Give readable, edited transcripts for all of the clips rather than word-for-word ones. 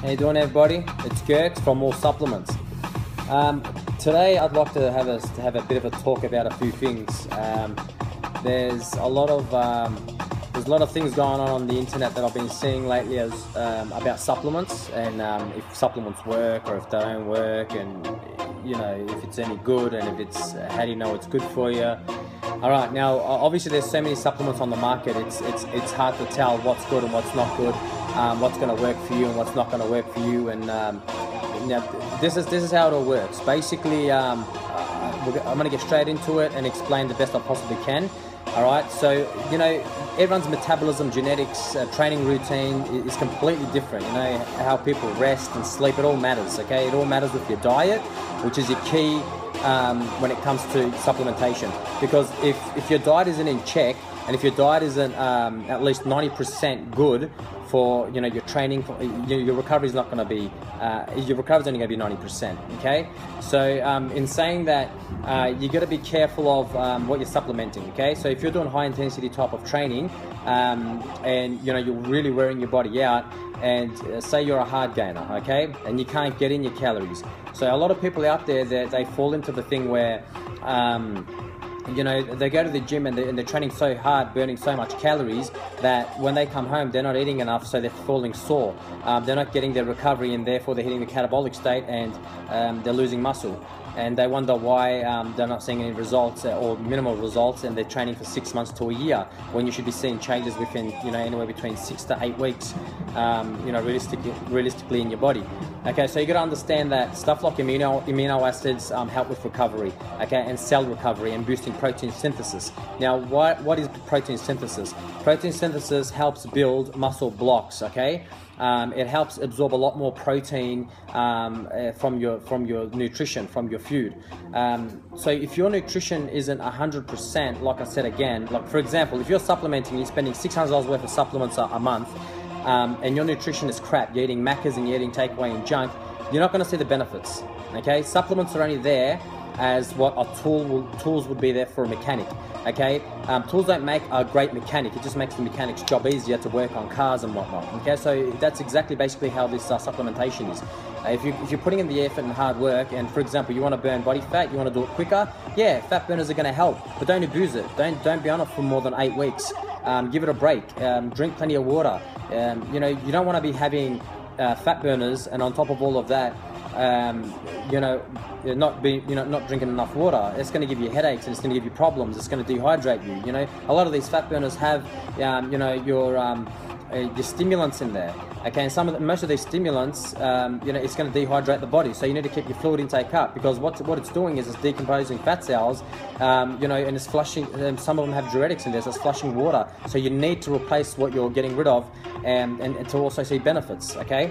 How you doing, everybody? It's Gerks from More Supplements. Today I'd like to have a bit of a talk about a few things. There's a lot of things going on the internet that I've been seeing lately as about supplements and if supplements work or if they don't work, and if it's any good, and if it's how do you know it's good for you. All right, now obviously there's so many supplements on the market. It's hard to tell what's good and what's not good, what's going to work for you and what's not going to work for you. And now this is how it all works. Basically, I'm going to get straight into it and explain the best I possibly can. All right, so everyone's metabolism, genetics, training routine is completely different. How people rest and sleep, it all matters. Okay, it all matters with your diet, which is your key when it comes to supplementation. Because if your diet isn't in check, and if your diet isn't at least 90% good for your training, your recovery is not going to be your recovery is only going to be 90%. Okay, so in saying that, you got to be careful of what you're supplementing. Okay, so if you're doing high intensity type of training, and you're really wearing your body out, and say you're a hard gainer, okay, and you can't get in your calories. So a lot of people out there, they fall into the thing where they go to the gym and they're training so hard, burning so much calories, that when they come home, they're not eating enough, so they're falling sore. They're not getting their recovery, and therefore they're hitting the catabolic state, and they're losing muscle. And they wonder why they're not seeing any results or minimal results, and they're training for 6 months to a year, when you should be seeing changes within anywhere between 6 to 8 weeks, realistically in your body. Okay, so you got to understand that stuff like amino acids help with recovery, okay, and cell recovery and boosting protein synthesis. Now, what is protein synthesis? Protein synthesis helps build muscle blocks, okay. It helps absorb a lot more protein from your nutrition, from your food. So if your nutrition isn't 100%, like I said again, like for example, if you're supplementing, you're spending $600 worth of supplements a month, and your nutrition is crap, you're eating Maccas and you're eating takeaway and junk, you're not going to see the benefits. Okay, supplements are only there as what tools would be there for a mechanic. Okay, tools don't make a great mechanic, it just makes the mechanic's job easier to work on cars and whatnot. Okay, so that's exactly basically how this supplementation is. If you're putting in the effort and hard work, and for example you want to burn body fat, you want to do it quicker, yeah, fat burners are going to help, but don't abuse it. Don't be on it for more than 8 weeks. Give it a break. Drink plenty of water. You don't want to be having fat burners, and on top of all of that, not drinking enough water. It's going to give you headaches, and it's going to give you problems. It's going to dehydrate you. A lot of these fat burners have your stimulants in there. Okay, and most of these stimulants, it's going to dehydrate the body. So you need to keep your fluid intake up, because what it's doing is it's decomposing fat cells, and it's flushing. Some of them have diuretics in there, so it's flushing water. So you need to replace what you're getting rid of, and to also see benefits. Okay.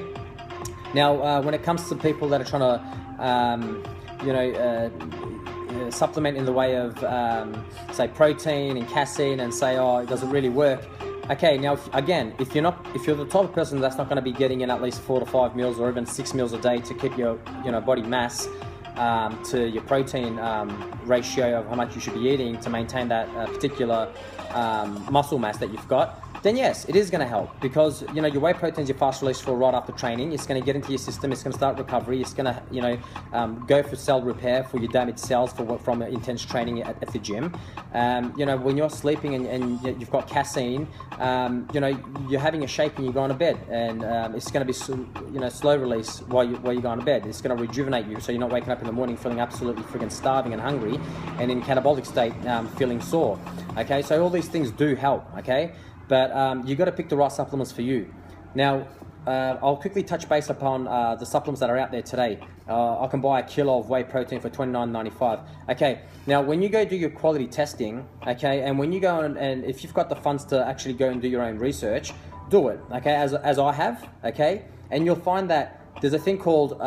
Now, when it comes to people that are trying to, supplement in the way of, say, protein and casein, and say, oh, it doesn't really work. Okay, now if you're the type of person that's not going to be getting in at least 4 to 5 meals or even 6 meals a day to keep your body mass to your protein ratio of how much you should be eating to maintain that particular muscle mass that you've got, then yes, it is going to help, because your whey protein is your fast release fuel right after training. It's going to get into your system. It's going to start recovery. It's going to go for cell repair for your damaged cells from intense training at the gym. When you're sleeping and you've got casein, you're having a shake and you're going to bed, and it's going to be slow release while you're going to bed. It's going to rejuvenate you, so you're not waking up in the morning feeling absolutely freaking starving and hungry, and in catabolic state feeling sore. Okay, so all these things do help. Okay. But you got to pick the right supplements for you. Now, I'll quickly touch base upon the supplements that are out there today. I can buy a kilo of whey protein for $29.95. Okay, now when you go do your quality testing, okay, and when you go and if you've got the funds to actually go and do your own research, do it, okay, as I have, okay, and you'll find that there's a thing called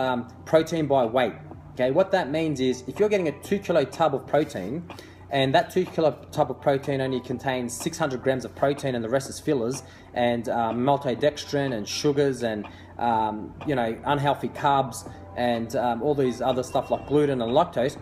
protein by weight. Okay, what that means is if you're getting a 2 kilo tub of protein, and that 2 kilo tub of protein only contains 600 grams of protein, and the rest is fillers and maltodextrin and sugars and unhealthy carbs and all these other stuff like gluten and lactose,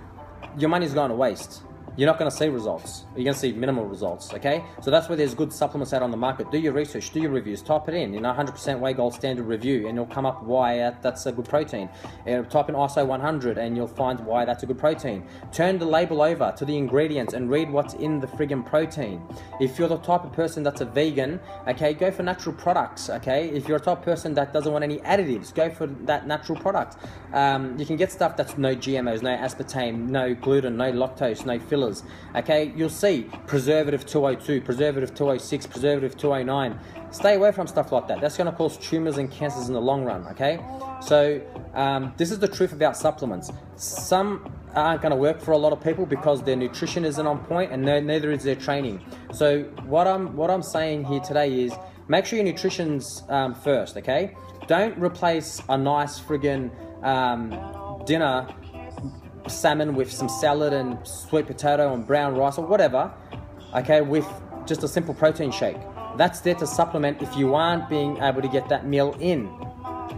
your money's going to waste. you're not going to see results. You're going to see minimal results, okay? So that's where there's good supplements out on the market. Do your research, do your reviews, type it in, 100% Whey Gold Standard review, and you'll come up why that's a good protein. Type in ISO 100 and you'll find why that's a good protein. Turn the label over to the ingredients and read what's in the friggin' protein. If you're the type of person that's a vegan, okay, go for natural products, okay? If you're a type of person that doesn't want any additives, go for that natural product. You can get stuff that's no GMOs, no aspartame, no gluten, no lactose, no fillers. Okay, you'll see preservative 202, preservative 206, preservative 209. Stay away from stuff like that. That's going to cause tumors and cancers in the long run. Okay, so this is the truth about supplements. Some aren't going to work for a lot of people because their nutrition isn't on point, and neither is their training. So what I'm saying here today is make sure your nutrition's first. Okay, don't replace a nice friggin' dinner, salmon with some salad and sweet potato and brown rice or whatever, okay, with just a simple protein shake. That's there to supplement if you aren't being able to get that meal in,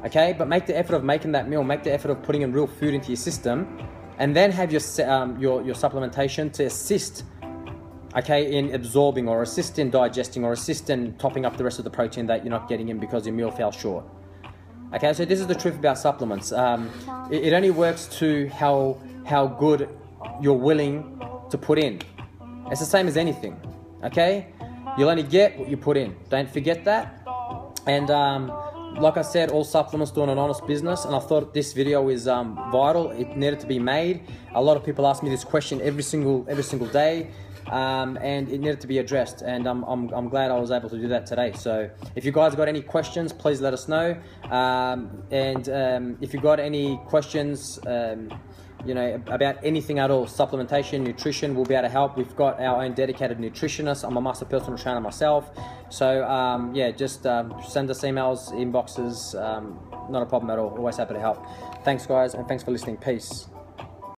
okay? But make the effort of making that meal, make the effort of putting in real food into your system, and then have your supplementation to assist, okay, in absorbing or assist in digesting or assist in topping up the rest of the protein that you're not getting in because your meal fell short. Okay, so this is the truth about supplements. It only works to how good you're willing to put in. It's the same as anything, okay? You'll only get what you put in. Don't forget that. And like I said, all supplements doing an honest business, and I thought this video is vital. It needed to be made. A lot of people ask me this question every single day. And it needed to be addressed, and I'm glad I was able to do that today. So if you guys got any questions, please let us know. If you got any questions, about anything at all, supplementation, nutrition, we'll be able to help. We've got our own dedicated nutritionist. I'm a master personal trainer myself. So just send us emails, inboxes, not a problem at all. Always happy to help. Thanks guys, and thanks for listening. Peace.